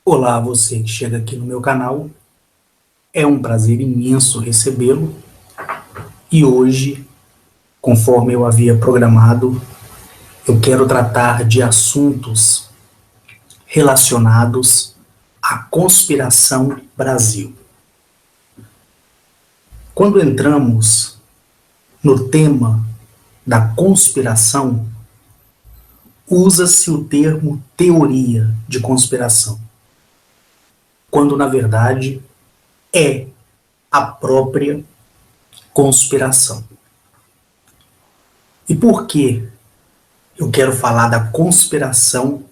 Olá, você que chega aqui no meu canal. É um prazer imenso recebê-lo. E hoje, conforme eu havia programado, eu quero tratar de assuntos relacionados à conspiração Brasil. Quando entramos no tema da conspiração, usa-se o termo teoria de conspiração, quando na verdade é a própria conspiração. E por que eu quero falar da conspiração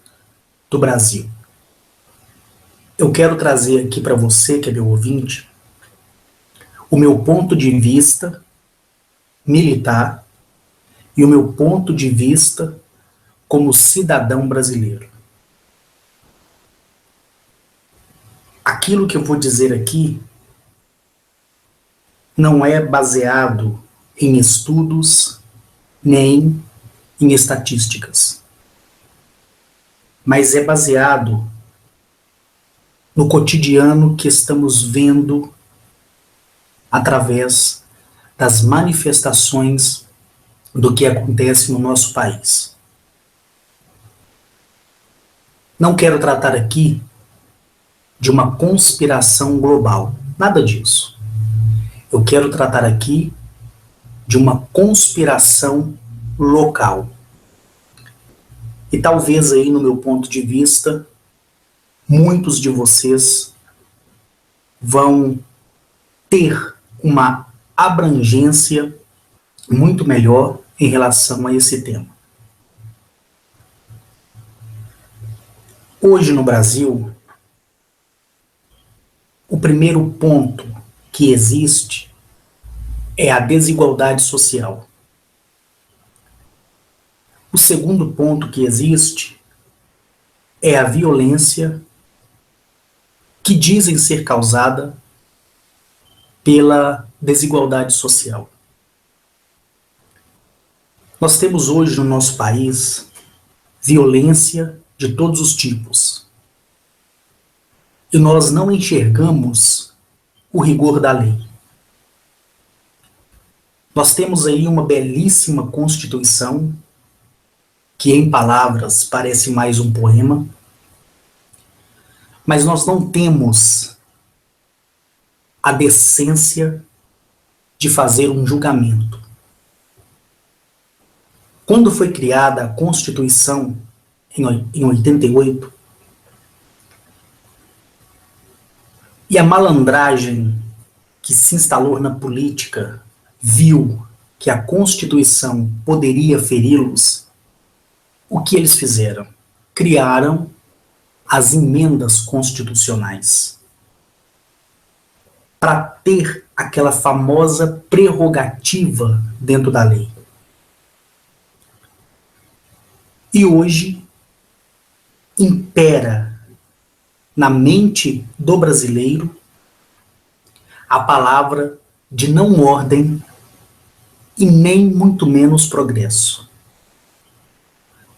do Brasil? Eu quero trazer aqui para você, que é meu ouvinte, o meu ponto de vista militar e o meu ponto de vista como cidadão brasileiro. Aquilo que eu vou dizer aqui não é baseado em estudos nem em estatísticas, mas é baseado no cotidiano que estamos vendo através das manifestações do que acontece no nosso país. Não quero tratar aqui de uma conspiração global, nada disso. Eu quero tratar aqui de uma conspiração local. E talvez aí, no meu ponto de vista, muitos de vocês vão ter uma abrangência muito melhor em relação a esse tema. Hoje no Brasil, o primeiro ponto que existe é a desigualdade social. O segundo ponto que existe é a violência que dizem ser causada pela desigualdade social. Nós temos hoje no nosso país violência de todos os tipos. E nós não enxergamos o rigor da lei. Nós temos aí uma belíssima Constituição, que em palavras parece mais um poema, mas nós não temos a decência de fazer um julgamento. Quando foi criada a Constituição, em 88, e a malandragem que se instalou na política viu que a Constituição poderia feri-los, o que eles fizeram? Criaram as emendas constitucionais para ter aquela famosa prerrogativa dentro da lei. E hoje impera na mente do brasileiro a palavra de não ordem e nem muito menos progresso.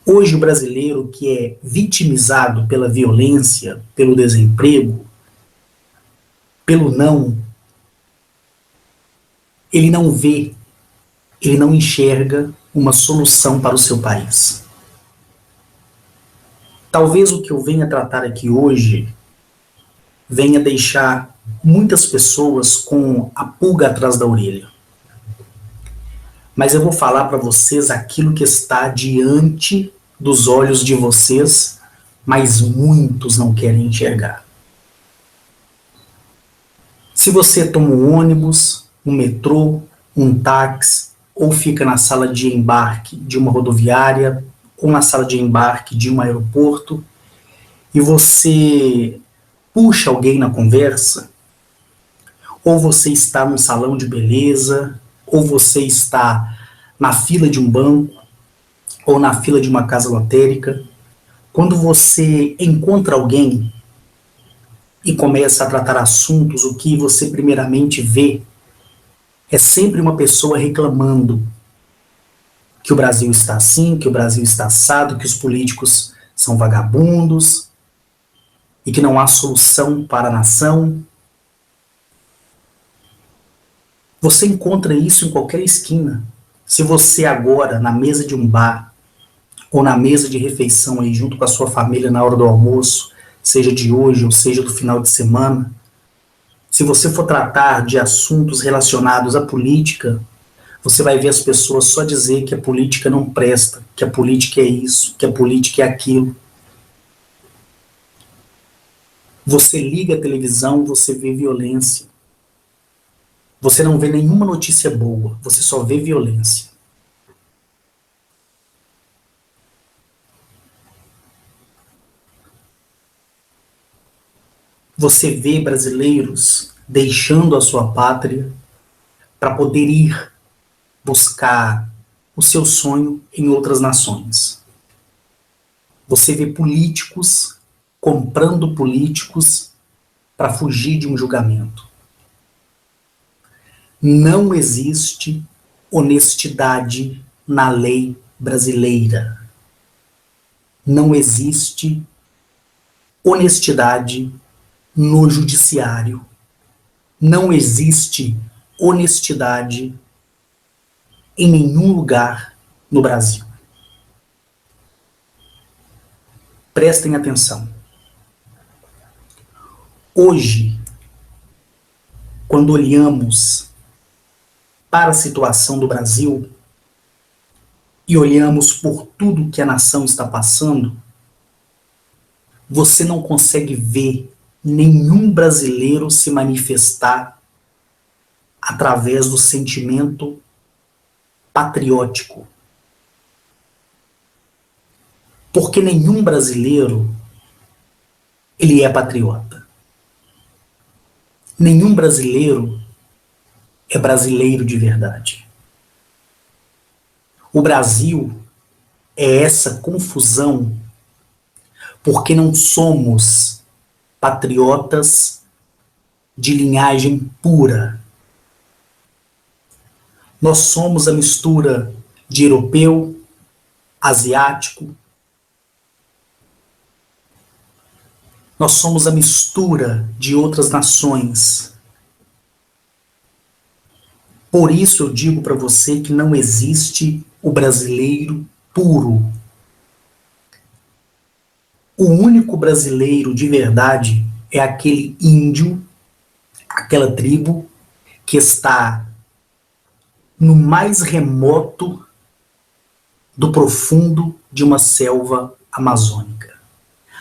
Hoje o brasileiro que é vitimizado pela violência, pelo desemprego, pelo não, ele não vê, ele não enxerga uma solução para o seu país. Talvez o que eu venha tratar aqui hoje venha deixar muitas pessoas com a pulga atrás da orelha. Mas eu vou falar para vocês aquilo que está diante dos olhos de vocês, mas muitos não querem enxergar. Se você toma um ônibus, um metrô, um táxi, ou fica na sala de embarque de uma rodoviária, ou na sala de embarque de um aeroporto, e você puxa alguém na conversa, ou você está num salão de beleza, ou você está na fila de um banco, ou na fila de uma casa lotérica, quando você encontra alguém e começa a tratar assuntos, o que você primeiramente vê é sempre uma pessoa reclamando que o Brasil está assim, que o Brasil está assado, que os políticos são vagabundos. e que não há solução para a nação. Você encontra isso em qualquer esquina. Se você agora, na mesa de um bar, ou na mesa de refeição aí junto com a sua família na hora do almoço, seja de hoje ou seja do final de semana, se você for tratar de assuntos relacionados à política, você vai ver as pessoas só dizer que a política não presta, que a política é isso, que a política é aquilo. Você liga a televisão, você vê violência. Você não vê nenhuma notícia boa, você só vê violência. Você vê brasileiros deixando a sua pátria para poder ir buscar o seu sonho em outras nações. Você vê políticos comprando políticos para fugir de um julgamento. Não existe honestidade na lei brasileira. Não existe honestidade no judiciário. Não existe honestidade em nenhum lugar no Brasil. Prestem atenção. Hoje, quando olhamos para a situação do Brasil e olhamos por tudo que a nação está passando, você não consegue ver nenhum brasileiro se manifestar através do sentimento patriótico. Porque nenhum brasileiro, ele é patriota. Nenhum brasileiro é brasileiro de verdade. O Brasil é essa confusão porque não somos patriotas de linhagem pura. Nós somos a mistura de europeu, asiático. Nós somos a mistura de outras nações. Por isso eu digo para você que não existe o brasileiro puro. O único brasileiro de verdade é aquele índio, aquela tribo que está no mais remoto do profundo de uma selva amazônica.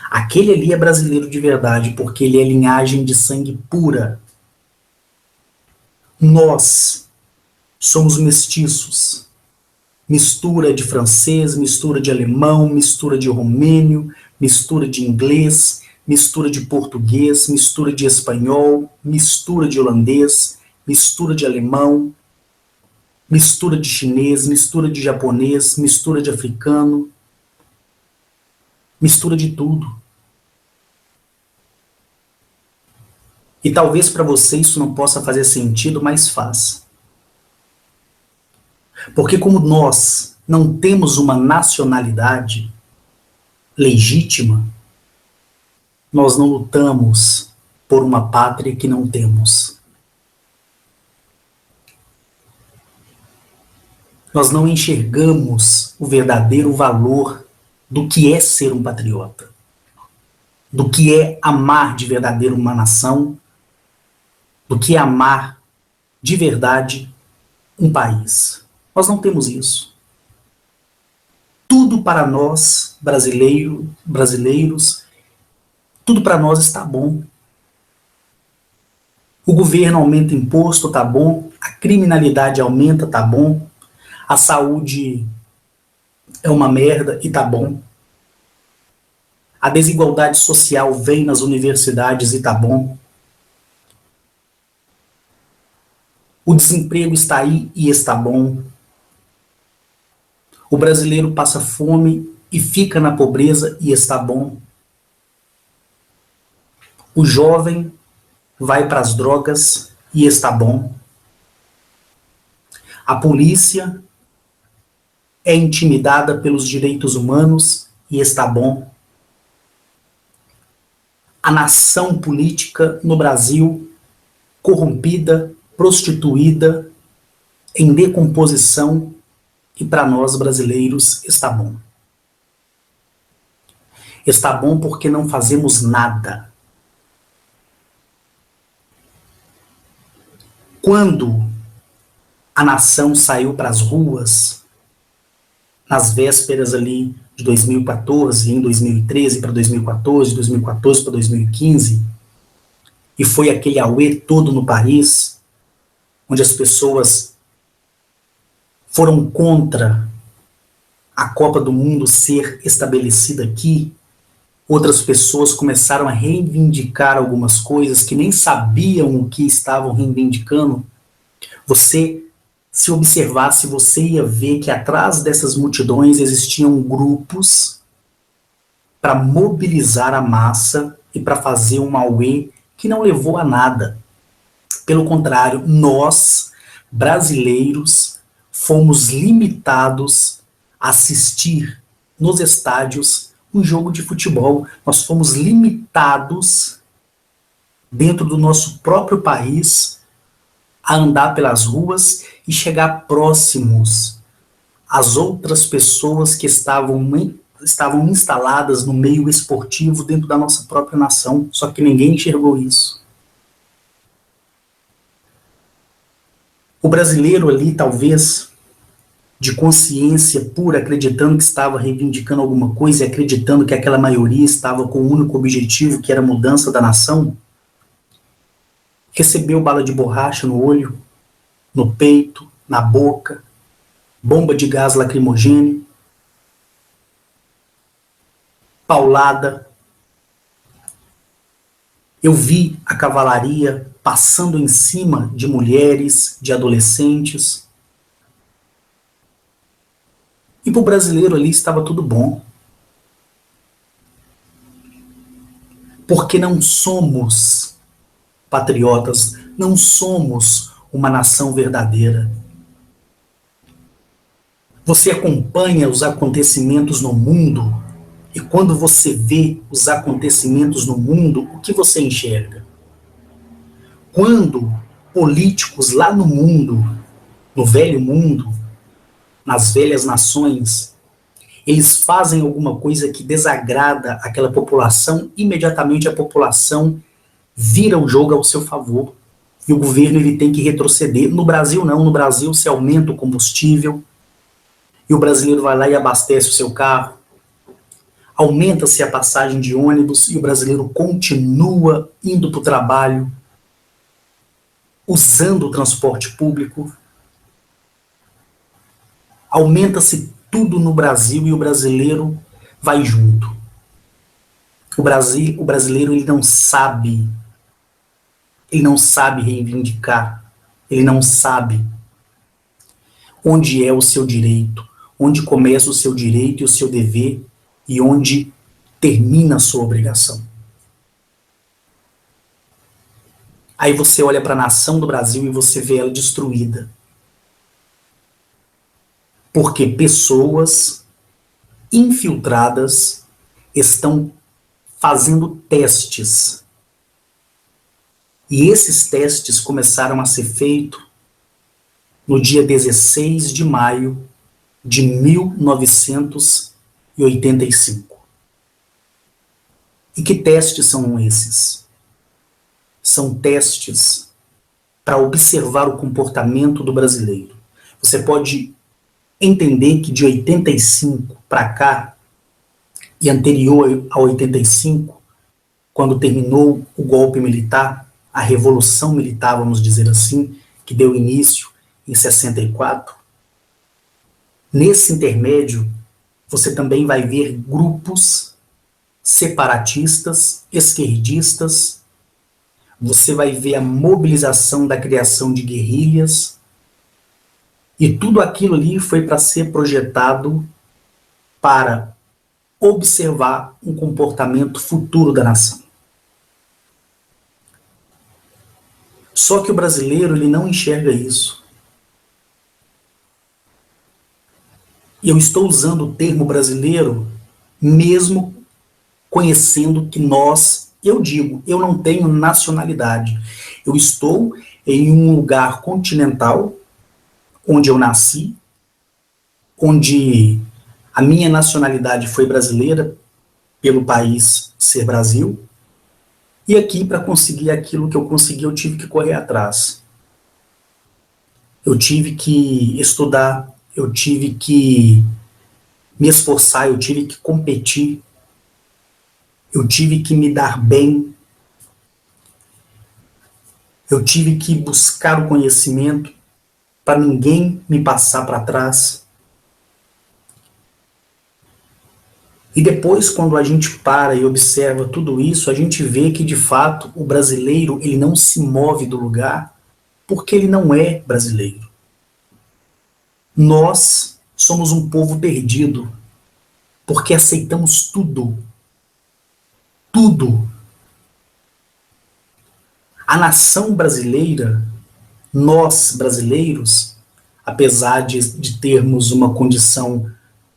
Aquele ali é brasileiro de verdade, porque ele é linhagem de sangue pura. Nós somos mestiços. Mistura de francês, mistura de alemão, mistura de romênio, mistura de inglês, mistura de português, mistura de espanhol, mistura de holandês, mistura de alemão, mistura de chinês, mistura de japonês, mistura de africano, mistura de tudo. E talvez para você isso não possa fazer sentido, mas faz. Porque como nós não temos uma nacionalidade legítima, nós não lutamos por uma pátria que não temos. Nós não enxergamos o verdadeiro valor do que é ser um patriota, do que é amar de verdadeiro uma nação, do que é amar de verdade um país. Nós não temos isso. Tudo para nós, brasileiros, tudo para nós está bom. O governo aumenta imposto, tá bom. A criminalidade aumenta, tá bom. A saúde é uma merda e tá bom. A desigualdade social vem nas universidades e tá bom. O desemprego está aí e está bom. O brasileiro passa fome e fica na pobreza e está bom. O jovem vai para as drogas e está bom. A polícia é intimidada pelos direitos humanos e está bom. a nação política no Brasil corrompida, prostituída, em decomposição, e para nós brasileiros está bom. Está bom porque não fazemos nada. Quando a nação saiu para as ruas, nas vésperas ali de 2014, em 2013 para 2014, 2014 para 2015, e foi aquele auê todo no país, onde as pessoas foram contra a Copa do Mundo ser estabelecida aqui, outras pessoas começaram a reivindicar algumas coisas que nem sabiam o que estavam reivindicando. Você, se observasse, você ia ver que atrás dessas multidões existiam grupos para mobilizar a massa e para fazer um auê que não levou a nada. Pelo contrário, nós, brasileiros, fomos limitados a assistir nos estádios um jogo de futebol. Nós fomos limitados, dentro do nosso próprio país, a andar pelas ruas e chegar próximos às outras pessoas que estavam instaladas no meio esportivo dentro da nossa própria nação, só que ninguém enxergou isso. O brasileiro ali, talvez, de consciência pura, acreditando que estava reivindicando alguma coisa e acreditando que aquela maioria estava com o único objetivo, que era a mudança da nação, recebeu bala de borracha no olho, no peito, na boca, bomba de gás lacrimogêneo, paulada. Eu vi a cavalaria passando em cima de mulheres, de adolescentes. E para o brasileiro ali estava tudo bom. Porque não somos patriotas, não somos uma nação verdadeira. Você acompanha os acontecimentos no mundo, e quando você vê os acontecimentos no mundo, o que você enxerga? Quando políticos lá no mundo, no velho mundo, nas velhas nações, eles fazem alguma coisa que desagrada aquela população, imediatamente a população vira o jogo ao seu favor. E o governo ele tem que retroceder. No Brasil não, no Brasil se aumenta o combustível, e o brasileiro vai lá e abastece o seu carro, aumenta-se a passagem de ônibus, e o brasileiro continua indo para o trabalho, usando o transporte público. Aumenta-se tudo no Brasil e o brasileiro vai junto. O brasileiro ele não sabe reivindicar, ele não sabe onde é o seu direito, onde começa o seu direito e o seu dever e onde termina a sua obrigação. Aí você olha para a nação do Brasil e você vê ela destruída. Porque pessoas infiltradas estão fazendo testes. E esses testes começaram a ser feitos no dia 16 de maio de 1985. E que testes são esses? São testes para observar o comportamento do brasileiro. Você pode entender que de 85 para cá, e anterior a 85, quando terminou o golpe militar, a revolução militar, vamos dizer assim, que deu início em 64, nesse intermédio, você também vai ver grupos separatistas, esquerdistas, você vai ver a mobilização da criação de guerrilhas, e tudo aquilo ali foi para ser projetado para observar um comportamento futuro da nação. Só que o brasileiro ele não enxerga isso. E eu estou usando o termo brasileiro mesmo conhecendo que nós Eu digo, eu não tenho nacionalidade. Eu estou em um lugar continental, onde eu nasci, onde a minha nacionalidade foi brasileira, pelo país ser Brasil, e aqui, para conseguir aquilo que eu consegui, eu tive que correr atrás. Eu tive que estudar, eu tive que me esforçar, eu tive que competir, eu tive que me dar bem, eu tive que buscar o conhecimento para ninguém me passar para trás. E depois, quando a gente para e observa tudo isso, a gente vê que, de fato, o brasileiro ele não se move do lugar porque ele não é brasileiro. Nós somos um povo perdido porque aceitamos tudo. Tudo. A nação brasileira, nós brasileiros, apesar de termos uma condição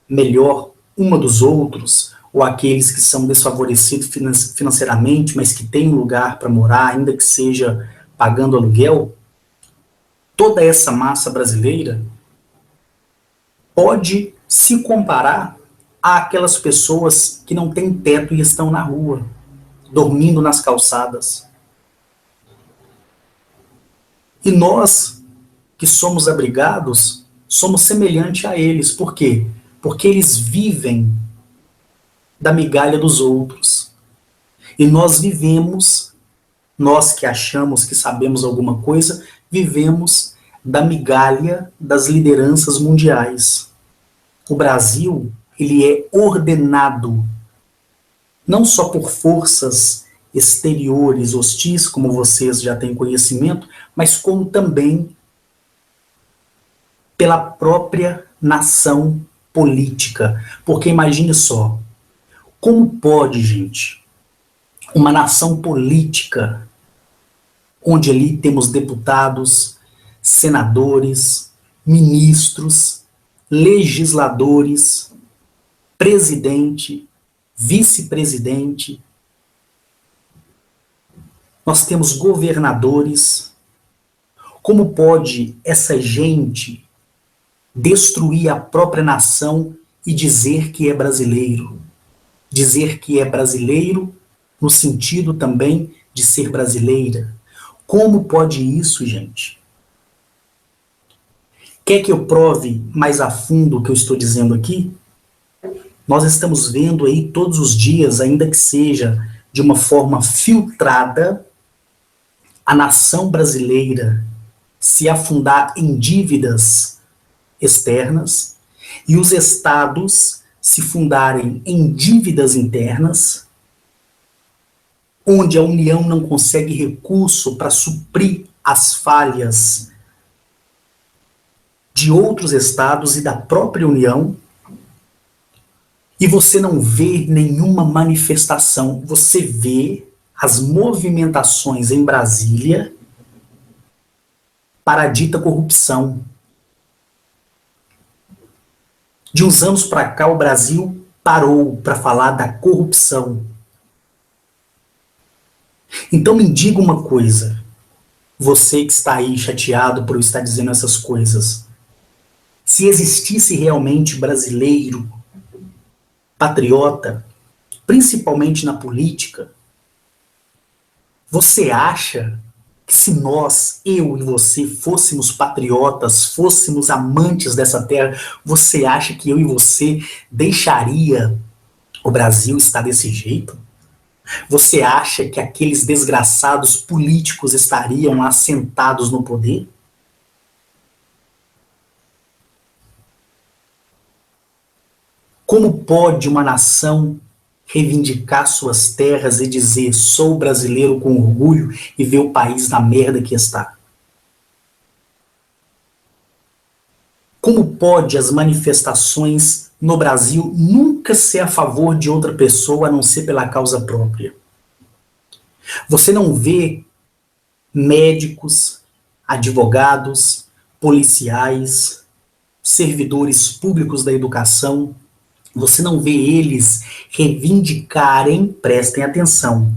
melhor uma dos outros, ou aqueles que são desfavorecidos financeiramente, mas que têm um lugar para morar, ainda que seja pagando aluguel, toda essa massa brasileira pode se comparar àquelas pessoas que não têm teto e estão na rua, dormindo nas calçadas. E nós, que somos abrigados, somos semelhantes a eles. Por quê? Porque eles vivem da migalha dos outros. E nós vivemos, nós que achamos que sabemos alguma coisa, vivemos da migalha das lideranças mundiais. O Brasil, ele é ordenado não só por forças exteriores hostis, como vocês já têm conhecimento, mas como também pela própria nação política. Porque imagine só, como pode, gente, uma nação política, onde ali temos deputados, senadores, ministros, legisladores, presidente, vice-presidente, nós temos governadores. Como pode essa gente destruir a própria nação e dizer que é brasileiro? Dizer que é brasileiro no sentido também de ser brasileira. Como pode isso, gente? Quer que eu prove mais a fundo o que eu estou dizendo aqui? Nós estamos vendo aí todos os dias, ainda que seja de uma forma filtrada, a nação brasileira se afundar em dívidas externas e os estados se fundarem em dívidas internas, onde a União não consegue recurso para suprir as falhas de outros estados e da própria União, e você não vê nenhuma manifestação, você vê as movimentações em Brasília para a dita corrupção. De uns anos para cá, o Brasil parou para falar da corrupção. Então me diga uma coisa, você que está aí chateado por eu estar dizendo essas coisas, se existisse realmente brasileiro, patriota, principalmente na política, você acha que se nós, eu e você, fôssemos patriotas, fôssemos amantes dessa terra, você acha que eu e você deixaria o Brasil estar desse jeito? Você acha que aqueles desgraçados políticos estariam assentados no poder? Como pode uma nação reivindicar suas terras e dizer sou brasileiro com orgulho e ver o país na merda que está? Como pode as manifestações no Brasil nunca ser a favor de outra pessoa a não ser pela causa própria? Você não vê médicos, advogados, policiais, servidores públicos da educação, você não vê eles reivindicarem, prestem atenção,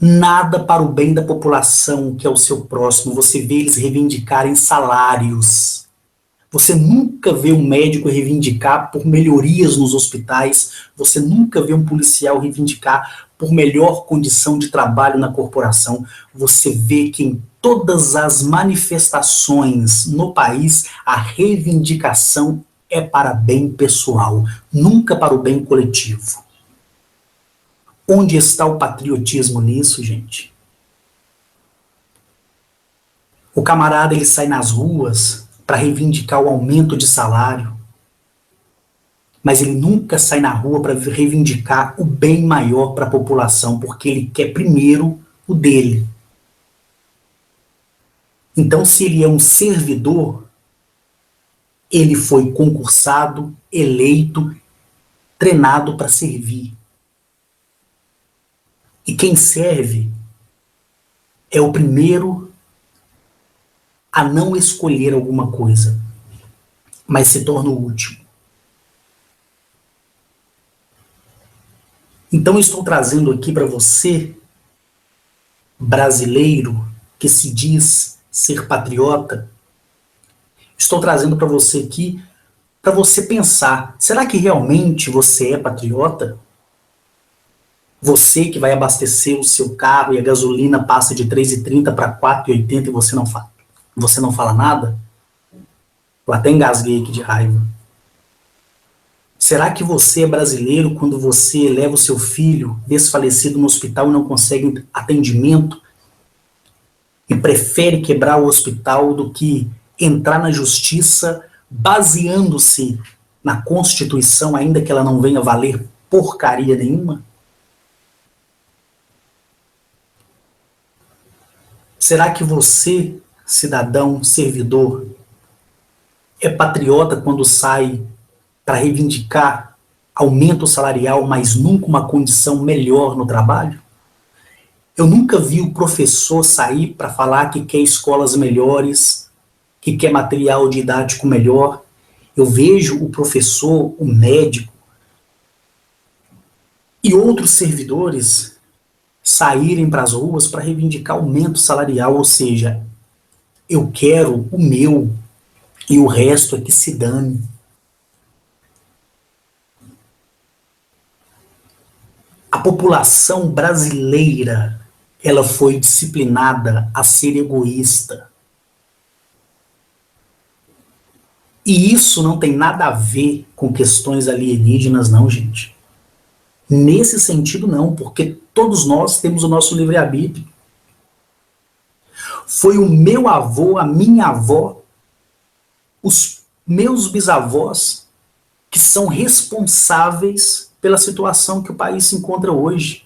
Nada para o bem da população, que é o seu próximo. Você vê eles reivindicarem salários. Você nunca vê um médico reivindicar por melhorias nos hospitais. Você nunca vê um policial reivindicar por melhor condição de trabalho na corporação. Você vê que em todas as manifestações no país, a reivindicação é para bem pessoal, nunca para o bem coletivo. Onde está o patriotismo nisso, gente? O camarada, ele sai nas ruas para reivindicar o aumento de salário, mas ele nunca sai na rua para reivindicar o bem maior para a população, porque ele quer primeiro o dele. Então, se ele é um servidor, ele foi concursado, eleito, treinado para servir. E quem serve é o primeiro a não escolher alguma coisa, mas se torna o último. Então eu estou trazendo aqui para você, brasileiro, que se diz ser patriota, estou trazendo para você aqui, para você pensar, será que realmente você é patriota? Você que vai abastecer o seu carro e a gasolina passa de 3,30 para 4,80 e você não fala nada? Eu até engasguei aqui de raiva. Será que você é brasileiro quando você leva o seu filho desfalecido no hospital e não consegue atendimento e prefere quebrar o hospital do que entrar na justiça baseando-se na Constituição, ainda que ela não venha valer porcaria nenhuma? Será que você, cidadão, servidor, é patriota quando sai para reivindicar aumento salarial, mas nunca uma condição melhor no trabalho? Eu nunca vi o professor sair para falar que quer escolas melhores, que quer material didático melhor. Eu vejo o professor, o médico e outros servidores saírem para as ruas para reivindicar aumento salarial, ou seja, eu quero o meu e o resto é que se dane. A população brasileira, ela foi disciplinada a ser egoísta. E isso não tem nada a ver com questões alienígenas, não, gente. Nesse sentido, não, porque todos nós temos o nosso livre-arbítrio. Foi o meu avô, a minha avó, os meus bisavós que são responsáveis pela situação que o país se encontra hoje.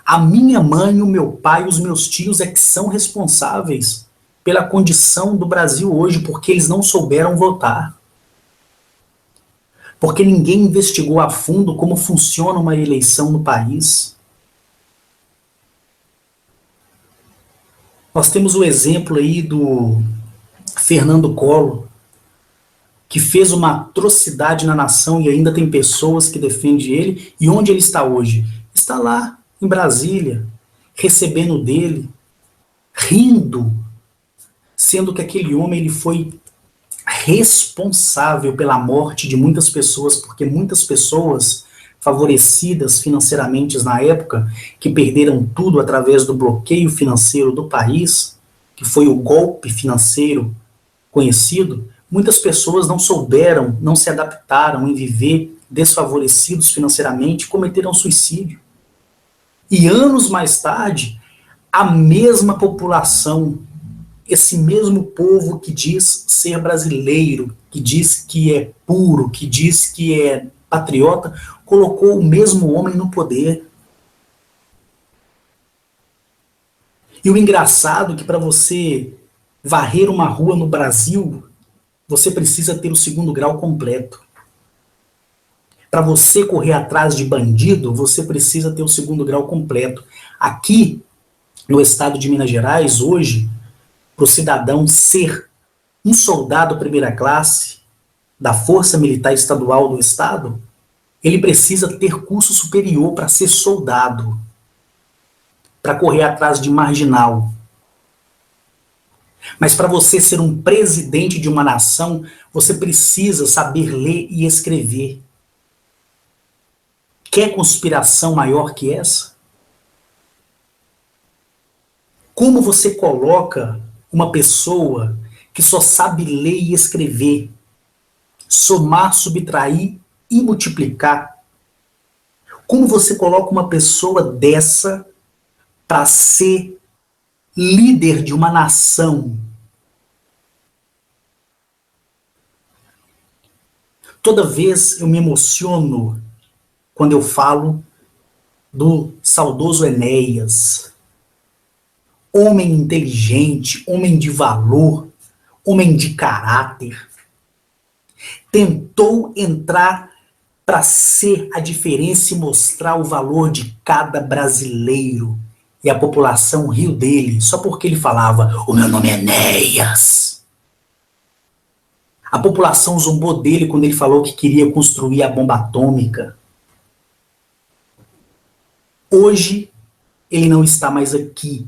A minha mãe, o meu pai, os meus tios é que são responsáveis pela condição do Brasil hoje, porque eles não souberam votar. Porque ninguém investigou a fundo como funciona uma eleição no país. Nós temos o exemplo aí do Fernando Collor, que fez uma atrocidade na nação e ainda tem pessoas que defendem ele. E onde ele está hoje? Está lá, em Brasília, recebendo dele, rindo, sendo que aquele homem ele foi responsável pela morte de muitas pessoas, porque muitas pessoas favorecidas financeiramente na época, que perderam tudo através do bloqueio financeiro do país, que foi o golpe financeiro conhecido, muitas pessoas não souberam, não se adaptaram em viver desfavorecidos financeiramente e cometeram suicídio. E anos mais tarde, a mesma população, esse mesmo povo que diz ser brasileiro, que diz que é puro, que diz que é patriota, colocou o mesmo homem no poder. E o engraçado é que para você varrer uma rua no Brasil, você precisa ter o 2º grau completo. Para você correr atrás de bandido, você precisa ter o 2º grau completo. Aqui, no estado de Minas Gerais, hoje, para o cidadão ser um soldado primeira classe da Força Militar Estadual do Estado, ele precisa ter curso superior para ser soldado. para correr atrás de marginal. Mas para você ser um presidente de uma nação, você precisa saber ler e escrever. Quer conspiração maior que essa? Como você coloca uma pessoa que só sabe ler e escrever, somar, subtrair e multiplicar? Como você coloca uma pessoa dessa para ser líder de uma nação? Toda vez eu me emociono quando eu falo do saudoso Enéas. Homem inteligente, homem de valor, homem de caráter. Tentou entrar para ser a diferença e mostrar o valor de cada brasileiro. E a população riu dele só porque ele falava: o meu nome é Enéas. A população zombou dele quando ele falou que queria construir a bomba atômica. Hoje, ele não está mais aqui.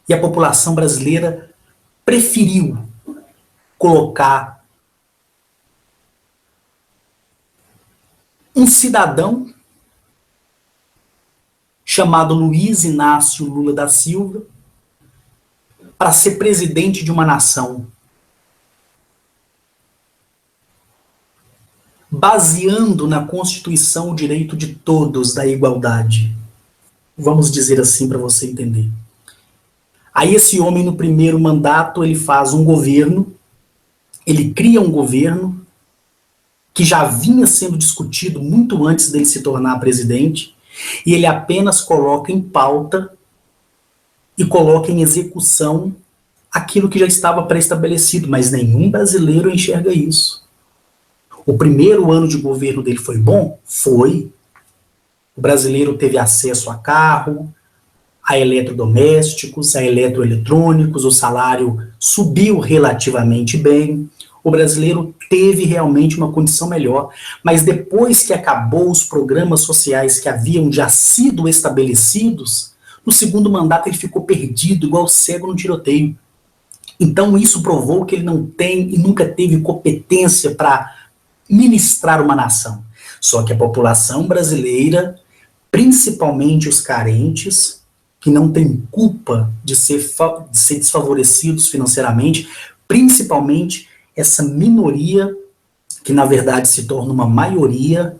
E a população brasileira preferiu colocar um cidadão chamado Luiz Inácio Lula da Silva para ser presidente de uma nação, baseando na Constituição o direito de todos da igualdade. Vamos dizer assim para você entender. Aí esse homem, no primeiro mandato, ele faz um governo, ele cria um governo que já vinha sendo discutido muito antes dele se tornar presidente, e ele apenas coloca em pauta e coloca em execução aquilo que já estava pré-estabelecido, mas nenhum brasileiro enxerga isso. O primeiro ano de governo dele foi bom? Foi. O brasileiro teve acesso a carro, a eletrodomésticos, a eletroeletrônicos, o salário subiu relativamente bem, o brasileiro teve realmente uma condição melhor, mas depois que acabou os programas sociais que haviam já sido estabelecidos, no segundo mandato ele ficou perdido, igual cego no tiroteio. Então isso provou que ele não tem e nunca teve competência para ministrar uma nação. Só que a população brasileira, principalmente os carentes, que não têm culpa de ser desfavorecidos financeiramente, principalmente essa minoria, que na verdade se torna uma maioria,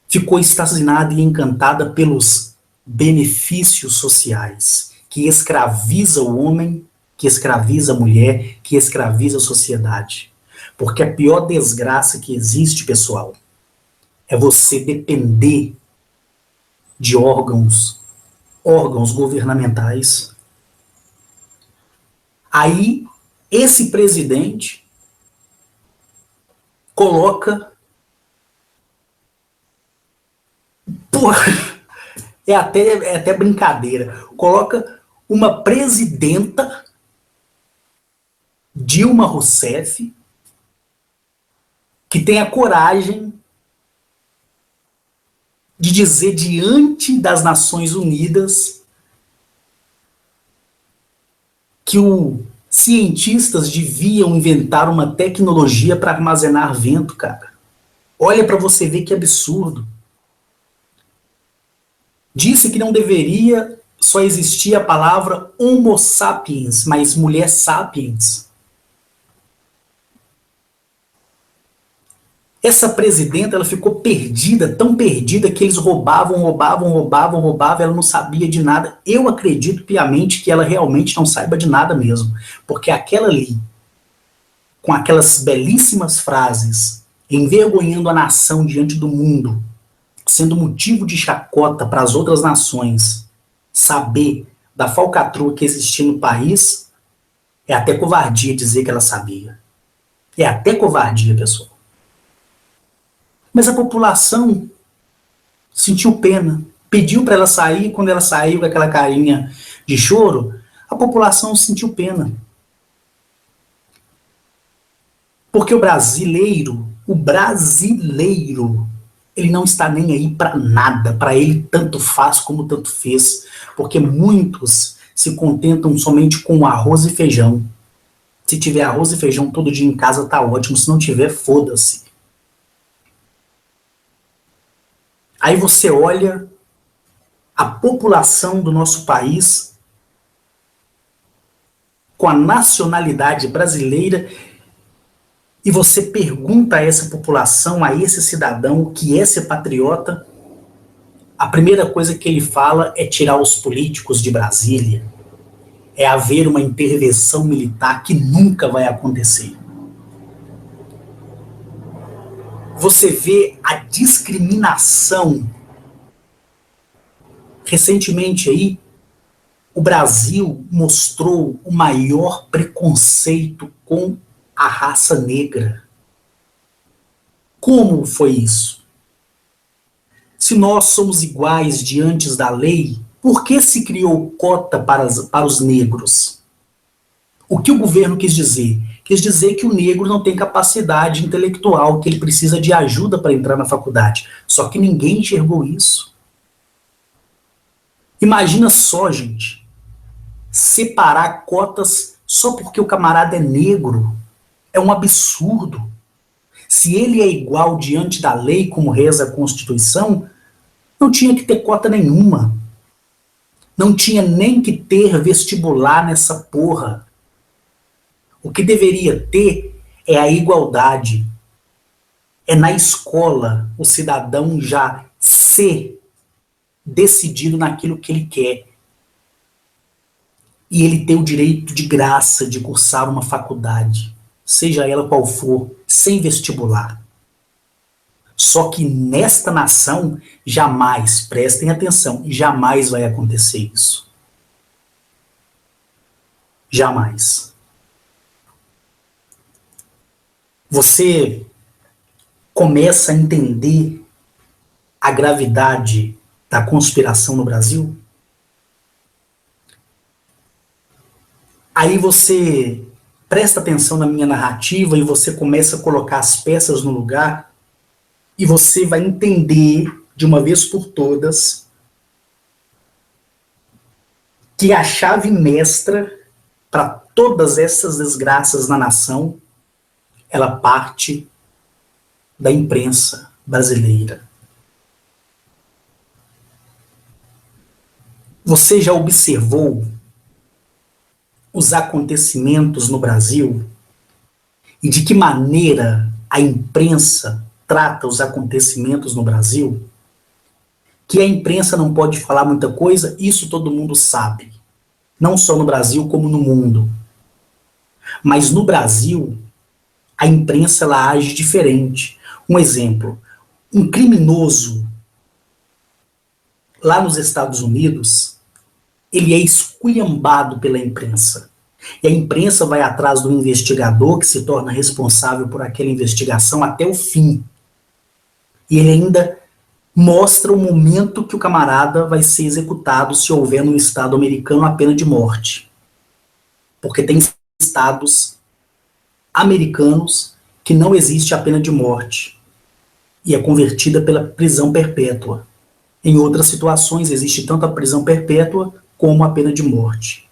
ficou extasinada e encantada pelos benefícios sociais, que escraviza o homem, que escraviza a mulher, que escraviza a sociedade. Porque a pior desgraça que existe, pessoal, é você depender de órgãos governamentais. Aí, esse presidente coloca... Porra, é até brincadeira. Coloca uma presidenta, Dilma Rousseff, que tem a coragem de dizer diante das Nações Unidas que os cientistas deviam inventar uma tecnologia para armazenar vento, cara. Olha para você ver que absurdo. Disse que não deveria só existir a palavra Homo sapiens, mas mulher sapiens. Essa presidenta, ela ficou perdida, tão perdida que eles roubavam, ela não sabia de nada. Eu acredito piamente que ela realmente não saiba de nada mesmo, porque aquela ali, com aquelas belíssimas frases, envergonhando a nação diante do mundo, sendo motivo de chacota para as outras nações, saber da falcatrua que existia no país, é até covardia dizer que ela sabia. É até covardia, pessoal. Mas a população sentiu pena, pediu para ela sair, e quando ela saiu com aquela carinha de choro, a população sentiu pena. Porque o brasileiro, ele não está nem aí para nada, para ele tanto faz como tanto fez, porque muitos se contentam somente com arroz e feijão. Se tiver arroz e feijão todo dia em casa, tá ótimo, se não tiver, foda-se. Aí você olha a população do nosso país com a nacionalidade brasileira e você pergunta a essa população, a esse cidadão o que é ser patriota, a primeira coisa que ele fala é tirar os políticos de Brasília, é haver uma intervenção militar que nunca vai acontecer. Você vê a discriminação. Recentemente aí, o Brasil mostrou o maior preconceito com a raça negra. Como foi isso? Se nós somos iguais diante da lei, por que se criou cota para os negros? O que o governo quis dizer? Quis dizer que o negro não tem capacidade intelectual, que ele precisa de ajuda para entrar na faculdade. Só que ninguém enxergou isso. Imagina só, gente, separar cotas só porque o camarada é negro. É um absurdo. Se ele é igual diante da lei, como reza a Constituição, não tinha que ter cota nenhuma. Não tinha nem que ter vestibular nessa porra. O que deveria ter é a igualdade. É na escola o cidadão já ser decidido naquilo que ele quer. E ele ter o direito de graça de cursar uma faculdade, seja ela qual for, sem vestibular. Só que nesta nação, jamais, prestem atenção, jamais vai acontecer isso. Jamais. Você começa a entender a gravidade da conspiração no Brasil? Aí você presta atenção na minha narrativa e você começa a colocar as peças no lugar e você vai entender de uma vez por todas que a chave mestra para todas essas desgraças na nação, ela parte da imprensa brasileira. Você já observou os acontecimentos no Brasil e de que maneira a imprensa trata os acontecimentos no Brasil? Que a imprensa não pode falar muita coisa, isso todo mundo sabe. Não só no Brasil, como no mundo. Mas no Brasil, a imprensa ela age diferente. Um exemplo, um criminoso lá nos Estados Unidos, ele é esculhambado pela imprensa. E a imprensa vai atrás do investigador que se torna responsável por aquela investigação até o fim. E ele ainda mostra o momento que o camarada vai ser executado se houver no Estado americano a pena de morte. Porque tem estados americanos que não existe a pena de morte e é convertida pela prisão perpétua. Em outras situações existe tanto a prisão perpétua como a pena de morte.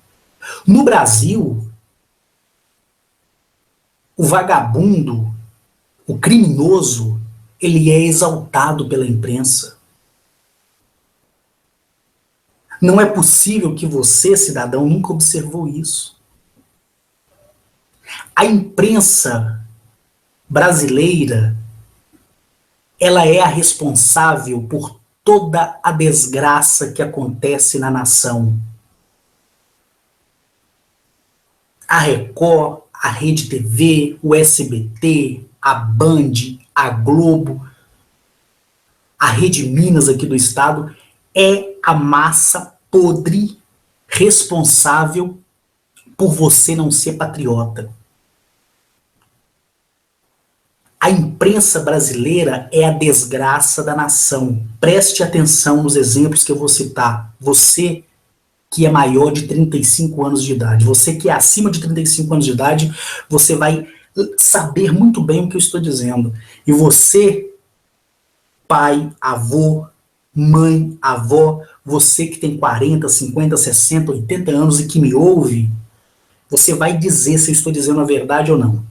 No Brasil, o vagabundo, o criminoso, ele é exaltado pela imprensa. Não é possível que você, cidadão, nunca observou isso. A imprensa brasileira, ela é a responsável por toda a desgraça que acontece na nação. A Record, a Rede TV, o SBT, a Band, a Globo, a Rede Minas aqui do estado, é a massa podre responsável por você não ser patriota. A imprensa brasileira é a desgraça da nação. Preste atenção nos exemplos que eu vou citar. Você que é maior de 35 anos de idade, você que é acima de 35 anos de idade, você vai saber muito bem o que eu estou dizendo. E você pai, avô, mãe, avó, você que tem 40, 50, 60, 80 anos e que me ouve, você vai dizer se eu estou dizendo a verdade ou não.